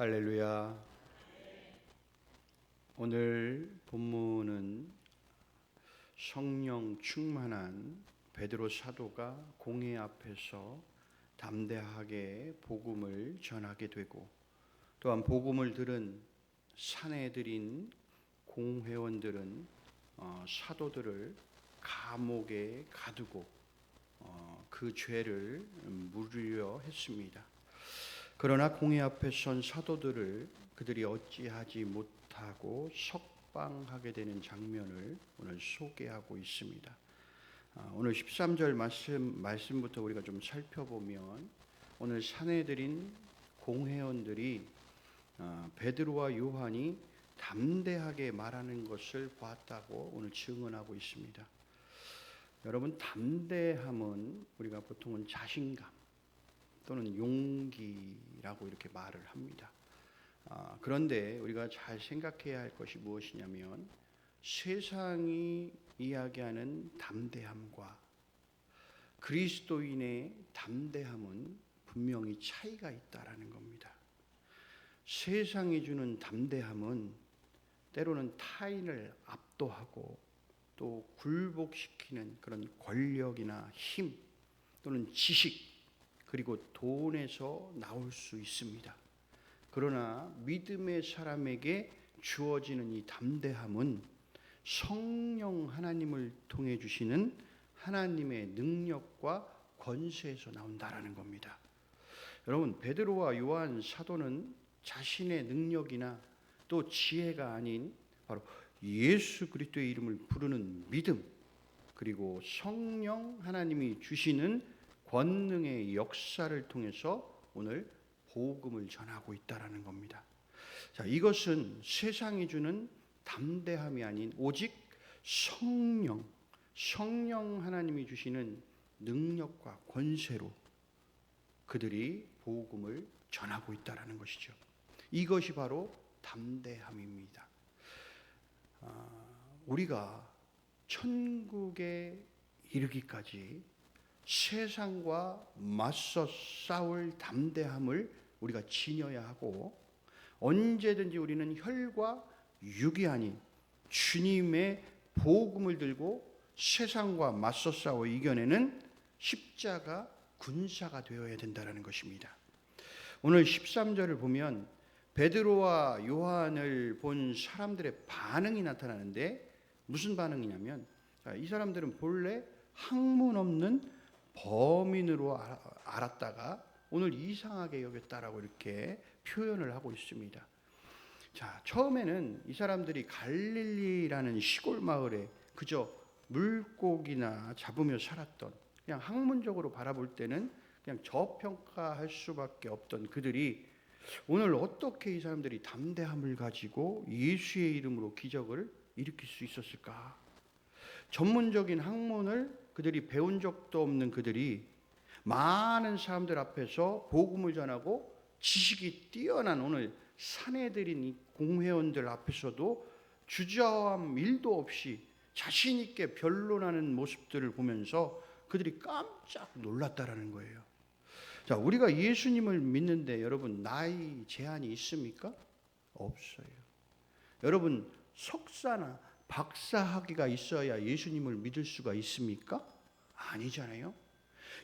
할렐루야. 오늘 본문은 성령 충만한 베드로 사도가 공회 앞에서 담대하게 복음을 전하게 되고, 또한 복음을 들은 사내들인 공회원들은 사도들을 감옥에 가두고 그 죄를 물으려 했습니다. 그러나 공회 앞에 선 사도들을 그들이 어찌하지 못하고 석방하게 되는 장면을 오늘 소개하고 있습니다. 오늘 13절 말씀부터 우리가 좀 살펴보면, 오늘 사내들인 공회원들이 베드로와 요한이 담대하게 말하는 것을 보았다고 오늘 증언하고 있습니다. 여러분, 담대함은 우리가 보통은 자신감 또는 용기라고 이렇게 말을 합니다. 그런데 우리가 잘 생각해야 할 것이 무엇이냐면, 세상이 이야기하는 담대함과 그리스도인의 담대함은 분명히 차이가 있다라는 겁니다. 세상이 주는 담대함은 때로는 타인을 압도하고 또 굴복시키는 그런 권력이나 힘 또는 지식 그리고 돈에서 나올 수 있습니다. 그러나 믿음의 사람에게 주어지는 이 담대함은 성령 하나님을 통해 주시는 하나님의 능력과 권세에서 나온다라는 겁니다. 여러분, 베드로와 요한 사도는 자신의 능력이나 또 지혜가 아닌 바로 예수 그리스도의 이름을 부르는 믿음, 그리고 성령 하나님이 주시는 권능의 역사를 통해서 오늘 복음을 전하고 있다라는 겁니다. 자, 이것은 세상이 주는 담대함이 아닌 오직 성령 하나님이 주시는 능력과 권세로 그들이 복음을 전하고 있다라는 것이죠. 이것이 바로 담대함입니다. 우리가 천국에 이르기까지 세상과 맞서 싸울 담대함을 우리가 지녀야 하고, 언제든지 우리는 혈과 육이 아닌 주님의 복음을 들고 세상과 맞서 싸워 이겨내는 십자가 군사가 되어야 된다는 것입니다. 오늘 13절을 보면 베드로와 요한을 본 사람들의 반응이 나타나는데, 무슨 반응이냐면, 이 사람들은 본래 학문 없는 범인으로 알았다가 오늘 이상하게 여겼다라고 이렇게 표현을 하고 있습니다. 자, 처음에는 이 사람들이 갈릴리라는 시골 마을에 그저 물고기나 잡으며 살았던, 그냥 학문적으로 바라볼 때는 그냥 저평가할 수밖에 없던 그들이 오늘 어떻게 이 사람들이 담대함을 가지고 예수의 이름으로 기적을 일으킬 수 있었을까? 전문적인 학문을 그들이 배운 적도 없는 그들이 많은 사람들 앞에서 복음을 전하고 지식이 뛰어난 오늘 사내들인 이 공회원들 앞에서도 주저함 일도 없이 자신 있게 변론하는 모습들을 보면서 그들이 깜짝 놀랐다라는 거예요. 자, 우리가 예수님을 믿는데 여러분, 나이 제한이 있습니까? 없어요. 여러분, 석사나 박사 학위가 있어야 예수님을 믿을 수가 있습니까? 아니잖아요.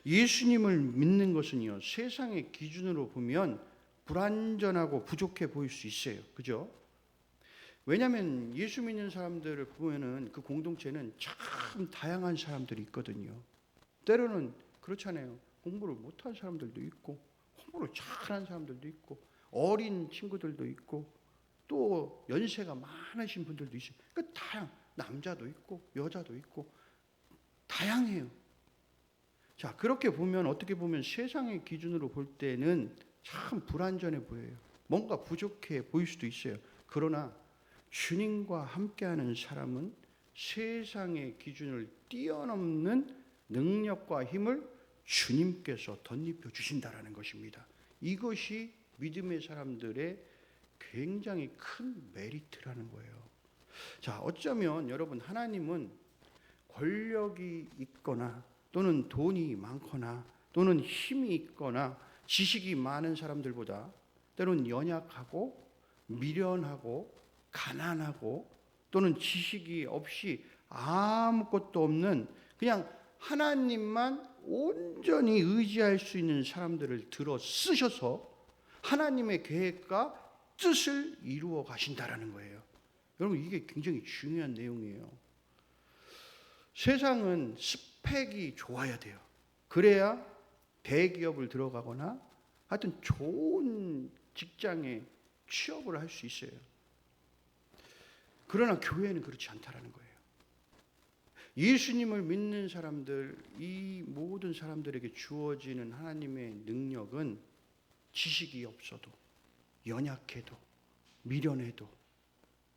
예수님을 믿는 것은요, 세상의 기준으로 보면 불완전하고 부족해 보일 수 있어요. 그죠? 왜냐하면 예수 믿는 사람들을 보면은 그 공동체는 참 다양한 사람들이 있거든요. 때로는 그렇잖아요. 공부를 못한 사람들도 있고, 공부를 잘한 사람들도 있고, 어린 친구들도 있고, 또 연세가 많으신 분들도 있어요. 그러니까 남자도 있고 여자도 있고 다양해요. 자, 그렇게 보면 어떻게 보면 세상의 기준으로 볼 때는 참 불완전해 보여요. 뭔가 부족해 보일 수도 있어요. 그러나 주님과 함께하는 사람은 세상의 기준을 뛰어넘는 능력과 힘을 주님께서 덧입혀 주신다라는 것입니다. 이것이 믿음의 사람들의 굉장히 큰 메리트라는 거예요. 자, 어쩌면 여러분, 하나님은 권력이 있거나 또는 돈이 많거나 또는 힘이 있거나 지식이 많은 사람들보다 때로는 연약하고 미련하고 가난하고 또는 지식이 없이 아무것도 없는 그냥 하나님만 온전히 의지할 수 있는 사람들을 들어 쓰셔서 하나님의 계획과 뜻을 이루어 가신다라는 거예요. 여러분, 이게 굉장히 중요한 내용이에요. 세상은 스펙이 좋아야 돼요. 그래야 대기업을 들어가거나 하여튼 좋은 직장에 취업을 할 수 있어요. 그러나 교회는 그렇지 않다라는 거예요. 예수님을 믿는 사람들, 이 모든 사람들에게 주어지는 하나님의 능력은 지식이 없어도, 연약해도, 미련해도,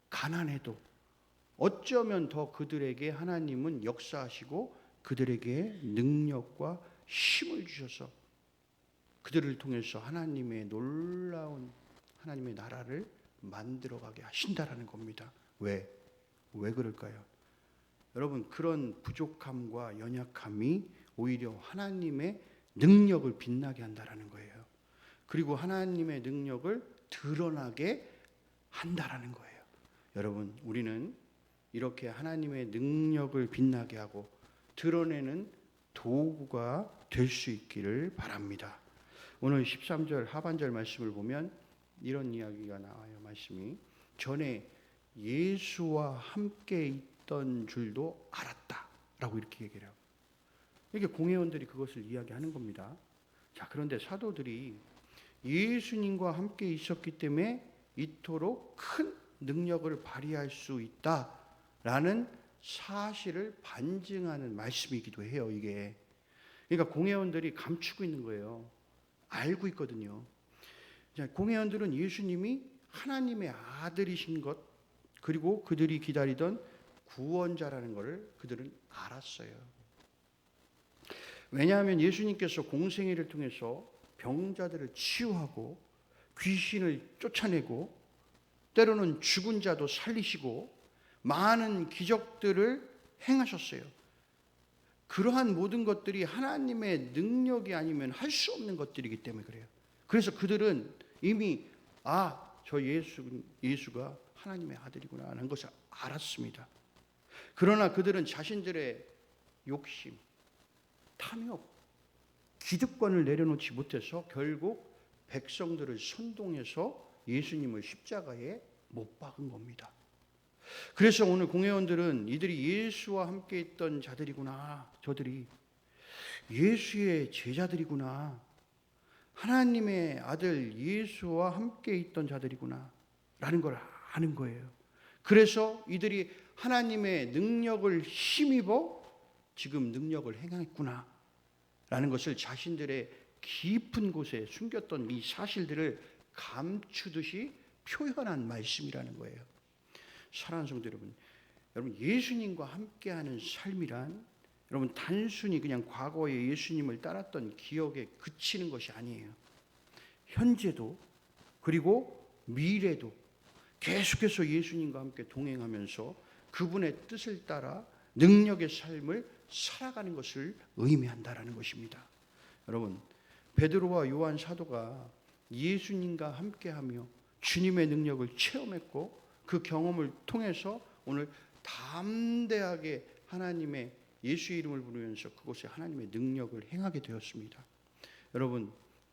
가난해도 어쩌면 더 그들에게 하나님은 역사하시고 그들에게 능력과 힘을 주셔서 그들을 통해서 하나님의 놀라운 하나님의 나라를 만들어가게 하신다라는 겁니다. 왜 그럴까요? 여러분, 그런 부족함과 연약함이 오히려 하나님의 능력을 빛나게 한다라는 거예요. 그리고 하나님의 능력을 드러나게 한다라는 거예요. 여러분, 우리는 이렇게 하나님의 능력을 빛나게 하고 드러내는 도구가 될 수 있기를 바랍니다. 오늘 13절 하반절 말씀을 보면 이런 이야기가 나와요. 말씀이 전에 예수와 함께 있던 줄도 알았다라고 이렇게 얘기를 해요. 이게 공회원들이 그것을 이야기하는 겁니다. 자, 그런데 사도들이 예수님과 함께 있었기 때문에 이토록 큰 능력을 발휘할 수 있다라는 사실을 반증하는 말씀이기도 해요. 이게 그러니까 공회원들이 감추고 있는 거예요. 알고 있거든요. 자, 공회원들은 예수님이 하나님의 아들이신 것, 그리고 그들이 기다리던 구원자라는 것을 그들은 알았어요. 왜냐하면 예수님께서 공생애를 통해서 병자들을 치유하고 귀신을 쫓아내고 때로는 죽은 자도 살리시고 많은 기적들을 행하셨어요. 그러한 모든 것들이 하나님의 능력이 아니면 할 수 없는 것들이기 때문에 그래요. 그래서 그들은 이미 저 예수가 하나님의 아들이구나 하는 것을 알았습니다. 그러나 그들은 자신들의 욕심, 탐욕, 기득권을 내려놓지 못해서 결국 백성들을 선동해서 예수님을 십자가에 못 박은 겁니다. 그래서 오늘 공회원들은 이들이 예수와 함께 있던 자들이구나, 저들이 예수의 제자들이구나, 하나님의 아들 예수와 함께 있던 자들이구나 라는 걸 아는 거예요. 그래서 이들이 하나님의 능력을 힘입어 지금 능력을 행했구나 라는 것을 자신들의 깊은 곳에 숨겼던 이 사실들을 감추듯이 표현한 말씀이라는 거예요. 사랑하는 성도 여러분, 예수님과 함께하는 삶이란 여러분 단순히 그냥 과거에 예수님을 따랐던 기억에 그치는 것이 아니에요. 현재도 그리고 미래도 계속해서 예수님과 함께 동행하면서 그분의 뜻을 따라 능력의 삶을 살아가는 것을 의미한다라는 것입니다. 여러분, 베드로와 요한 사도가 예수님과 함께하며 주님의 능력을 체험했고 그 경험을 통해서 오늘 담대하게 하나님의 예수의 이름을 부르면서 그곳에 하나님의 능력을 행하게 되었습니다. 여러분,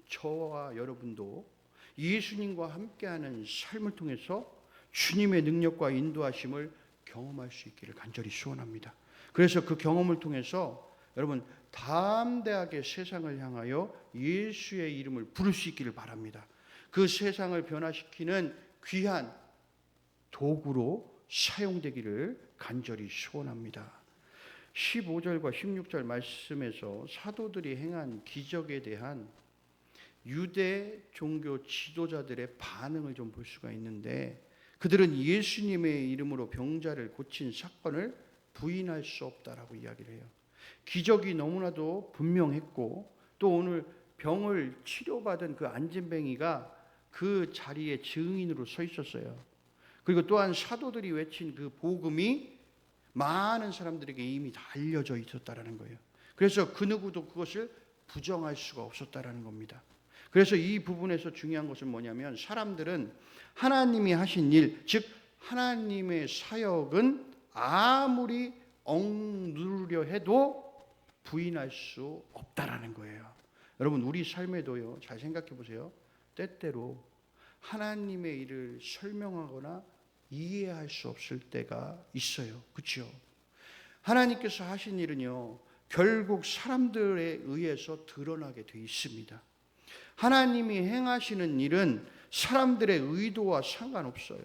저와 여러분도 예수님과 함께하는 삶을 통해서 주님의 능력과 인도하심을 경험할 수 있기를 간절히 소원합니다. 그래서 그 경험을 통해서 여러분 담대하게 세상을 향하여 예수의 이름을 부를 수 있기를 바랍니다. 그 세상을 변화시키는 귀한 도구로 사용되기를 간절히 소원합니다. 15절과 16절 말씀에서 사도들이 행한 기적에 대한 유대 종교 지도자들의 반응을 좀 볼 수가 있는데 그들은 예수님의 이름으로 병자를 고친 사건을 부인할 수 없다라고 이야기를 해요. 기적이 너무나도 분명했고 또 오늘 병을 치료받은 그 안진뱅이가 그 자리에 증인으로 서 있었어요. 그리고 또한 사도들이 외친 그 복음이 많은 사람들에게 이미 다 알려져 있었다라는 거예요. 그래서 그 누구도 그것을 부정할 수가 없었다라는 겁니다. 그래서 이 부분에서 중요한 것은 뭐냐면 사람들은 하나님이 하신 일, 즉 하나님의 사역은 아무리 억누르려 해도 부인할 수 없다라는 거예요. 여러분 우리 삶에도요, 잘 생각해 보세요. 때때로 하나님의 일을 설명하거나 이해할 수 없을 때가 있어요. 그렇죠? 하나님께서 하신 일은요, 결국 사람들에 의해서 드러나게 돼 있습니다. 하나님이 행하시는 일은 사람들의 의도와 상관없어요.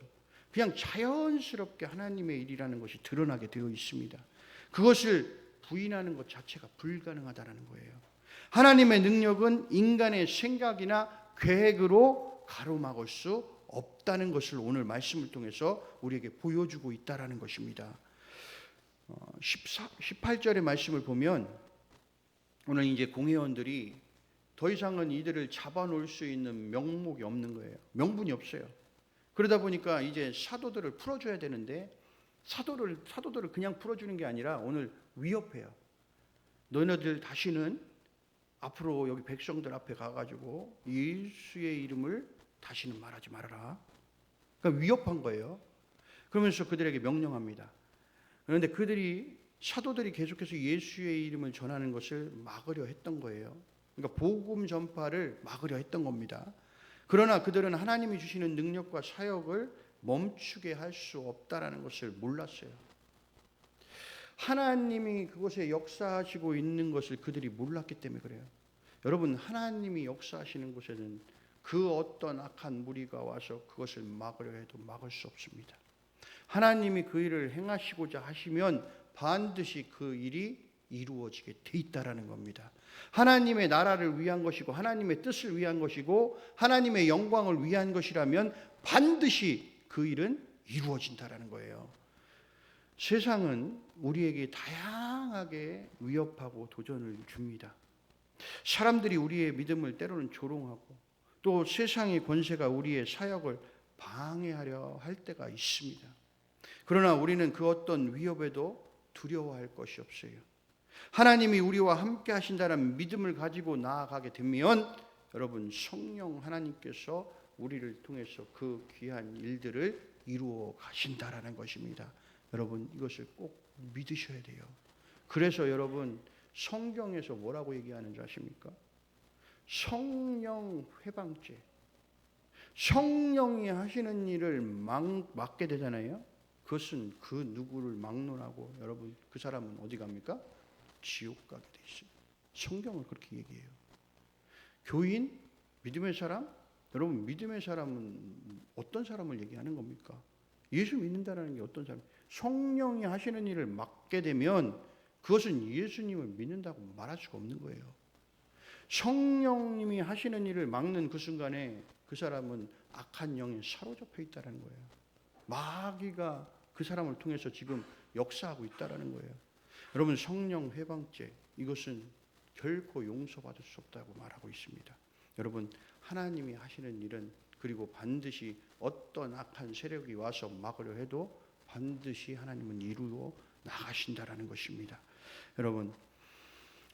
그냥 자연스럽게 하나님의 일이라는 것이 드러나게 되어 있습니다. 그것을 부인하는 것 자체가 불가능하다는 거예요. 하나님의 능력은 인간의 생각이나 계획으로 가로막을 수 없다는 것을 오늘 말씀을 통해서 우리에게 보여주고 있다는 것입니다. 18절의 말씀을 보면 오늘 이제 공회원들이 더 이상은 이들을 잡아놓을 수 있는 명목이 없는 거예요. 명분이 없어요. 그러다 보니까 이제 사도들을 풀어줘야 되는데 사도들을 그냥 풀어주는 게 아니라 오늘 위협해요. 너네들 다시는 앞으로 여기 백성들 앞에 가가지고 예수의 이름을 다시는 말하지 말아라. 그러니까 위협한 거예요. 그러면서 그들에게 명령합니다. 그런데 사도들이 계속해서 예수의 이름을 전하는 것을 막으려 했던 거예요. 그러니까 복음 전파를 막으려 했던 겁니다. 그러나 그들은 하나님이 주시는 능력과 사역을 멈추게 할 수 없다라는 것을 몰랐어요. 하나님이 그곳에 역사하시고 있는 것을 그들이 몰랐기 때문에 그래요. 여러분 하나님이 역사하시는 곳에는 그 어떤 악한 무리가 와서 그것을 막으려 해도 막을 수 없습니다. 하나님이 그 일을 행하시고자 하시면 반드시 그 일이 이루어지게 돼 있다라는 겁니다. 하나님의 나라를 위한 것이고 하나님의 뜻을 위한 것이고 하나님의 영광을 위한 것이라면 반드시 그 일은 이루어진다라는 거예요. 세상은 우리에게 다양하게 위협하고 도전을 줍니다. 사람들이 우리의 믿음을 때로는 조롱하고 또 세상의 권세가 우리의 사역을 방해하려 할 때가 있습니다. 그러나 우리는 그 어떤 위협에도 두려워할 것이 없어요. 하나님이 우리와 함께 하신다는 믿음을 가지고 나아가게 되면 여러분 성령 하나님께서 우리를 통해서 그 귀한 일들을 이루어 가신다라는 것입니다. 여러분 이것을 꼭 믿으셔야 돼요. 그래서 여러분 성경에서 뭐라고 얘기하는지 아십니까? 성령 회방죄. 성령이 하시는 일을 막게 되잖아요. 그것은 그 누구를 막론하고 여러분 그 사람은 어디 갑니까? 지옥 가게 돼 있어요. 성경을 그렇게 얘기해요. 교인, 믿음의 사람, 여러분 믿음의 사람은 어떤 사람을 얘기하는 겁니까? 예수 믿는다는 게 어떤 사람? 성령이 하시는 일을 막게 되면 그것은 예수님을 믿는다고 말할 수가 없는 거예요. 성령님이 하시는 일을 막는 그 순간에 그 사람은 악한 영에 사로잡혀 있다는 거예요. 마귀가 그 사람을 통해서 지금 역사하고 있다는 거예요. 여러분 성령 회방죄 이것은 결코 용서받을 수 없다고 말하고 있습니다. 여러분 하나님이 하시는 일은 그리고 반드시 어떤 악한 세력이 와서 막으려 해도 반드시 하나님은 이루어 나가신다라는 것입니다. 여러분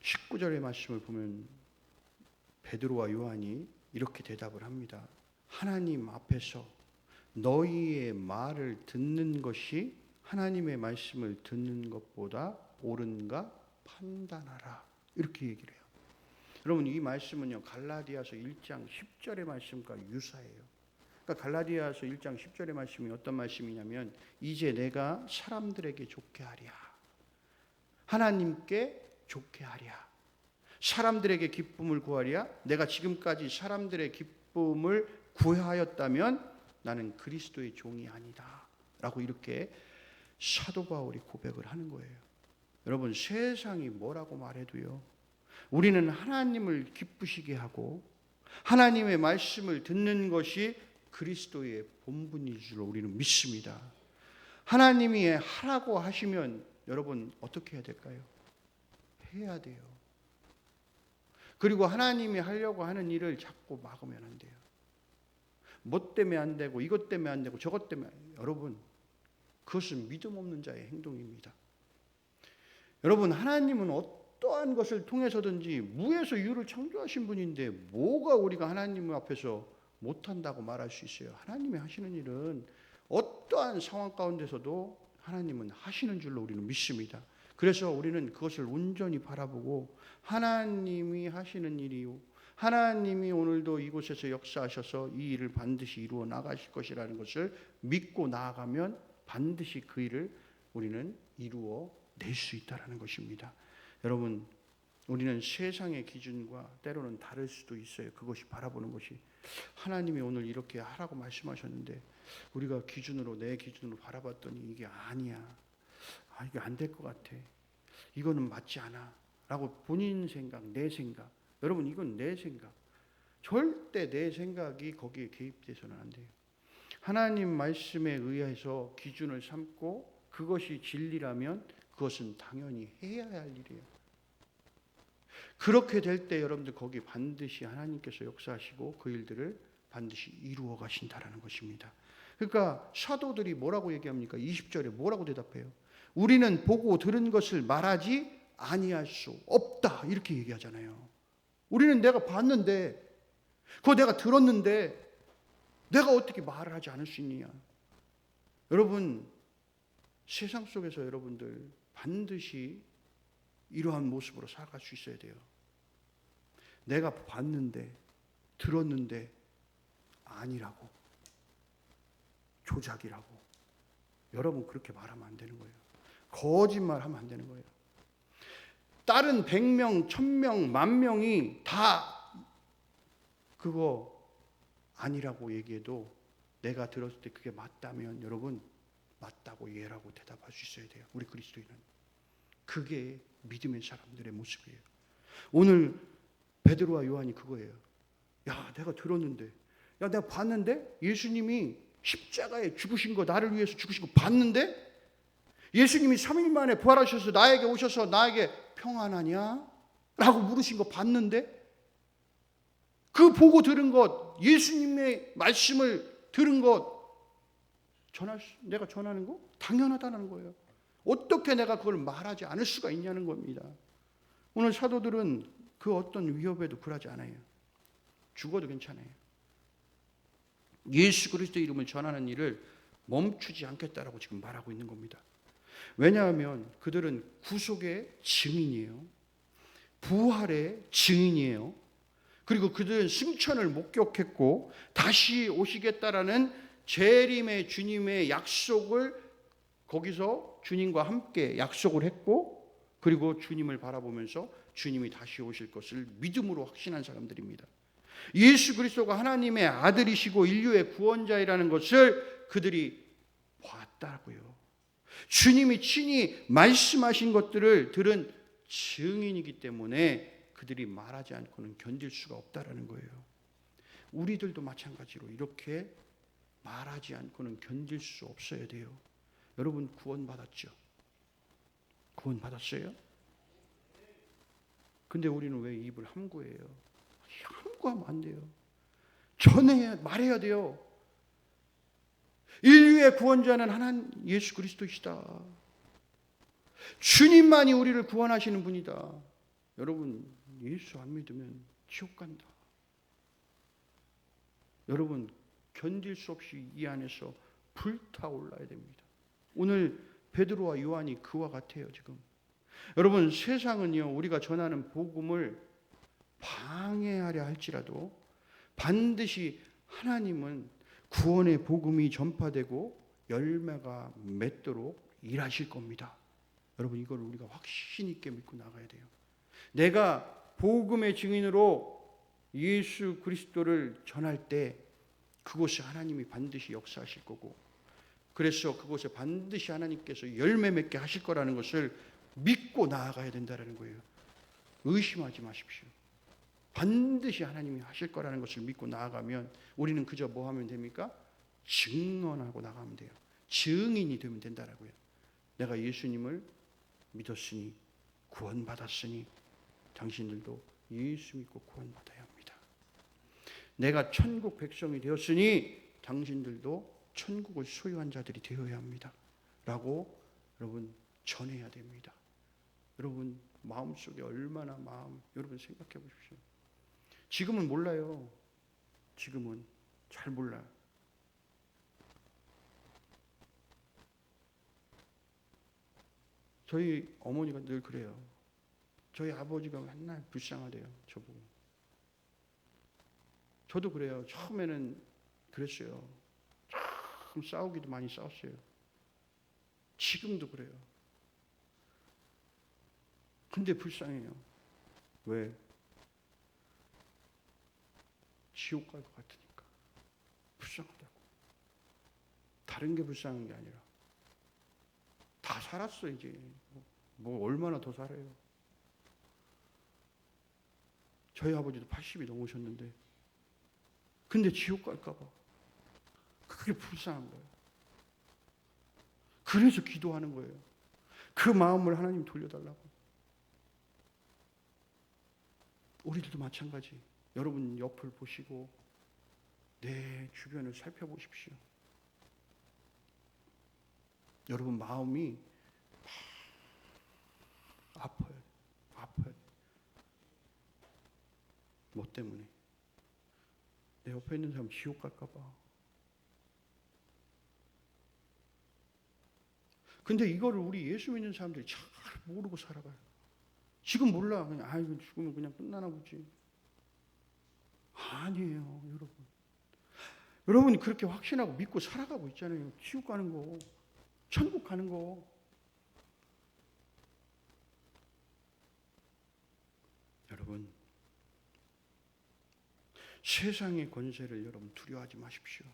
19절의 말씀을 보면 베드로와 요한이 이렇게 대답을 합니다. 하나님 앞에서 너희의 말을 듣는 것이 하나님의 말씀을 듣는 것보다 옳은가 판단하라. 이렇게 얘기를 해요. 여러분 이 말씀은요 갈라디아서 1장 10절의 말씀과 유사해요. 그러니까 갈라디아서 1장 10절의 말씀이 어떤 말씀이냐면 이제 내가 사람들에게 좋게 하랴. 하나님께 좋게 하랴. 사람들에게 기쁨을 구하랴. 내가 지금까지 사람들의 기쁨을 구하였다면 나는 그리스도의 종이 아니다. 라고 이렇게 사도 바울이 고백을 하는 거예요. 여러분 세상이 뭐라고 말해도요. 우리는 하나님을 기쁘시게 하고 하나님의 말씀을 듣는 것이 그리스도의 본분인 줄 우리는 믿습니다. 하나님이 하라고 하시면 여러분 어떻게 해야 될까요? 해야 돼요. 그리고 하나님이 하려고 하는 일을 자꾸 막으면 안 돼요. 뭐 때문에 안 되고 이것 때문에 안 되고 저것 때문에 여러분 그것은 믿음 없는 자의 행동입니다. 여러분 하나님은 어떠한 것을 통해서든지 무에서 유를 창조하신 분인데 뭐가 우리가 하나님 앞에서 못한다고 말할 수 있어요? 하나님이 하시는 일은 어떠한 상황 가운데서도 하나님은 하시는 줄로 우리는 믿습니다. 그래서 우리는 그것을 온전히 바라보고 하나님이 하시는 일이요, 하나님이 오늘도 이곳에서 역사하셔서 이 일을 반드시 이루어 나가실 것이라는 것을 믿고 나아가면 반드시 그 일을 우리는 이루어 낼 수 있다는 것입니다. 여러분, 우리는 세상의 기준과 때로는 다를 수도 있어요. 그것이 바라보는 것이. 하나님이 오늘 이렇게 하라고 말씀하셨는데 우리가 내 기준으로 바라봤더니 이게 아니야, 이게 안 될 것 같아, 이거는 맞지 않아 라고 본인 생각, 내 생각, 여러분 이건 내 생각, 절대 내 생각이 거기에 개입돼서는 안 돼요. 하나님 말씀에 의해서 기준을 삼고 그것이 진리라면 그것은 당연히 해야 할 일이에요. 그렇게 될 때 여러분들 거기 반드시 하나님께서 역사하시고 그 일들을 반드시 이루어 가신다라는 것입니다. 그러니까 사도들이 뭐라고 얘기합니까? 20절에 뭐라고 대답해요? 우리는 보고 들은 것을 말하지 아니할 수 없다, 이렇게 얘기하잖아요. 우리는 내가 봤는데, 그거 내가 들었는데 내가 어떻게 말을 하지 않을 수 있느냐. 여러분, 세상 속에서 여러분들 반드시 이러한 모습으로 살아갈 수 있어야 돼요. 내가 봤는데 들었는데 아니라고, 조작이라고, 여러분 그렇게 말하면 안 되는 거예요. 거짓말하면 안 되는 거예요. 다른 100명, 1000명, 10,000명이 다 그거 아니라고 얘기해도 내가 들었을 때 그게 맞다면 여러분 맞다고 이해하고 대답할 수 있어야 돼요. 우리 그리스도인은 그게 믿음의 사람들의 모습이에요. 오늘 베드로와 요한이 그거예요. 야, 내가 들었는데, 야, 내가 봤는데 예수님이 십자가에 죽으신 거, 나를 위해서 죽으신 거 봤는데, 예수님이 3일 만에 부활하셔서 나에게 오셔서 나에게 평안하냐? 라고 물으신 거 봤는데, 그 보고 들은 것, 예수님의 말씀을 들은 것, 내가 전하는 거 당연하다는 거예요. 어떻게 내가 그걸 말하지 않을 수가 있냐는 겁니다. 오늘 사도들은 그 어떤 위협에도 굴하지 않아요. 죽어도 괜찮아요. 예수 그리스도 이름을 전하는 일을 멈추지 않겠다라고 지금 말하고 있는 겁니다. 왜냐하면 그들은 구속의 증인이에요. 부활의 증인이에요. 그리고 그들은 승천을 목격했고 다시 오시겠다라는 재림의 주님의 약속을 거기서 주님과 함께 약속을 했고, 그리고 주님을 바라보면서 주님이 다시 오실 것을 믿음으로 확신한 사람들입니다. 예수 그리스도가 하나님의 아들이시고 인류의 구원자이라는 것을 그들이 봤다고요. 주님이 친히 말씀하신 것들을 들은 증인이기 때문에 그들이 말하지 않고는 견딜 수가 없다라는 거예요. 우리들도 마찬가지로 이렇게 말하지 않고는 견딜 수 없어야 돼요. 여러분 구원받았죠? 구원받았어요? 근데 우리는 왜 입을 함구해요? 함구하면 안 돼요. 말해야 돼요. 인류의 구원자는 하나님 예수 그리스도이시다. 주님만이 우리를 구원하시는 분이다. 여러분 예수 안 믿으면 지옥 간다. 여러분 견딜 수 없이 이 안에서 불타올라야 됩니다. 오늘 베드로와 요한이 그와 같아요. 지금 여러분 세상은요, 우리가 전하는 복음을 방해하려 할지라도 반드시 하나님은 구원의 복음이 전파되고 열매가 맺도록 일하실 겁니다. 여러분 이걸 우리가 확신 있게 믿고 나가야 돼요. 내가 복음의 증인으로 예수 그리스도를 전할 때 그곳에 하나님이 반드시 역사하실 거고, 그래서 그곳에 반드시 하나님께서 열매 맺게 하실 거라는 것을 믿고 나아가야 된다는 거예요. 의심하지 마십시오. 반드시 하나님이 하실 거라는 것을 믿고 나아가면 우리는 그저 뭐 하면 됩니까? 증언하고 나가면 돼요. 증인이 되면 된다라고요. 내가 예수님을 믿었으니 구원받았으니 당신들도 예수 믿고 구원받아야 합니다. 내가 천국 백성이 되었으니 당신들도 천국을 소유한 자들이 되어야 합니다. 라고 여러분 전해야 됩니다. 여러분 마음속에 얼마나 여러분 생각해 보십시오. 지금은 몰라요. 지금은 잘 몰라요. 저희 어머니가 늘 그래요. 저희 아버지가 맨날 불쌍하대요. 저보고. 저도 그래요. 처음에는 그랬어요. 참 싸우기도 많이 싸웠어요. 지금도 그래요. 근데 불쌍해요. 왜? 지옥 갈 것 같으니까. 불쌍하다고. 다른 게 불쌍한 게 아니라. 다 살았어 이제. 뭐 얼마나 더 살아요. 저희 아버지도 80이 넘으셨는데 근데 지옥 갈까 봐. 그게 불쌍한 거예요. 그래서 기도하는 거예요. 그 마음을 하나님 돌려달라고. 우리들도 마찬가지. 여러분 옆을 보시고 내 주변을 살펴보십시오. 여러분 마음이 아파요. 아파요. 뭐 때문에? 내 옆에 있는 사람 지옥 갈까 봐. 근데 이거를 우리 예수 믿는 사람들이 잘 모르고 살아가요. 지금 몰라. 그냥 아이고 죽으면 그냥 끝나나 보지. 아니에요, 여러분. 여러분이 그렇게 확신하고 믿고 살아가고 있잖아요. 지옥 가는 거, 천국 가는 거. 여러분, 세상의 권세를 여러분 두려워하지 마십시오.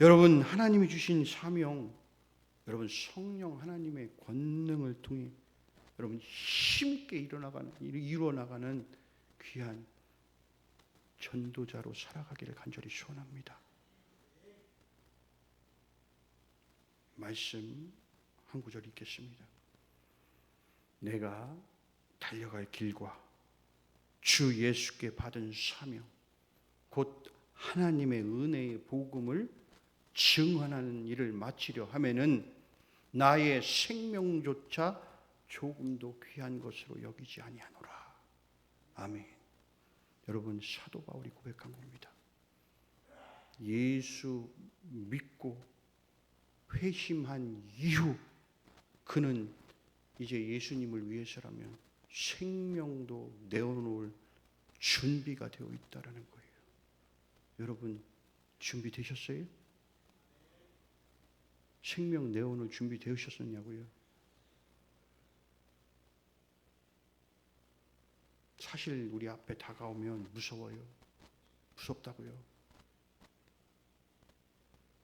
여러분 하나님이 주신 사명, 여러분 성령 하나님의 권능을 통해 여러분 힘있게 이루어나가는 귀한 전도자로 살아가기를 간절히 소원합니다. 말씀 한 구절 읽겠습니다. 내가 달려갈 길과 주 예수께 받은 사명 곧 하나님의 은혜의 복음을 증언하는 일을 마치려 하면은 나의 생명조차 조금도 귀한 것으로 여기지 아니하노라. 아멘. 여러분 사도 바울이 고백한 겁니다. 예수 믿고 회심한 이후 그는 이제 예수님을 위해서라면 생명도 내어놓을 준비가 되어 있다라는 거예요. 여러분 준비되셨어요? 생명 내어놓을 준비 되셨었냐고요? 사실 우리 앞에 다가오면 무서워요. 무섭다고요.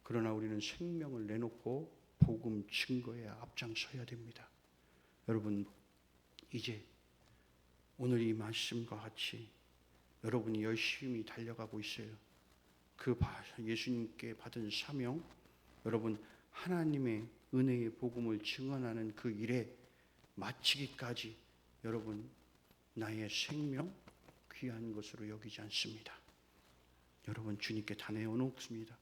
그러나 우리는 생명을 내놓고 복음 증거에 앞장서야 됩니다. 여러분 이제 오늘 이 말씀과 같이 여러분이 열심히 달려가고 있어요. 그 예수님께 받은 사명, 여러분 하나님의 은혜의 복음을 증언하는 그 일에 마치기까지 여러분 나의 생명 귀한 것으로 여기지 않습니다. 여러분 주님께 다 내어놓습니다.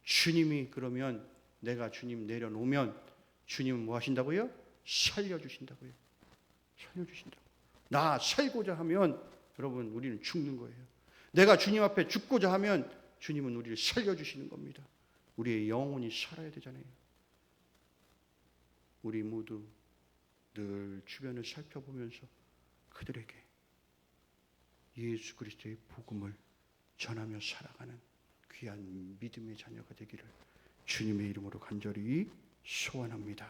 주님이 그러면 내가 주님 내려놓으면 주님은 뭐 하신다고요? 살려주신다고요. 살려주신다고. 나 살고자 하면 여러분 우리는 죽는 거예요. 내가 주님 앞에 죽고자 하면 주님은 우리를 살려주시는 겁니다. 우리의 영혼이 살아야 되잖아요. 우리 모두 늘 주변을 살펴보면서 그들에게 예수 그리스도의 복음을 전하며 살아가는 귀한 믿음의 자녀가 되기를 주님의 이름으로 간절히 소원합니다.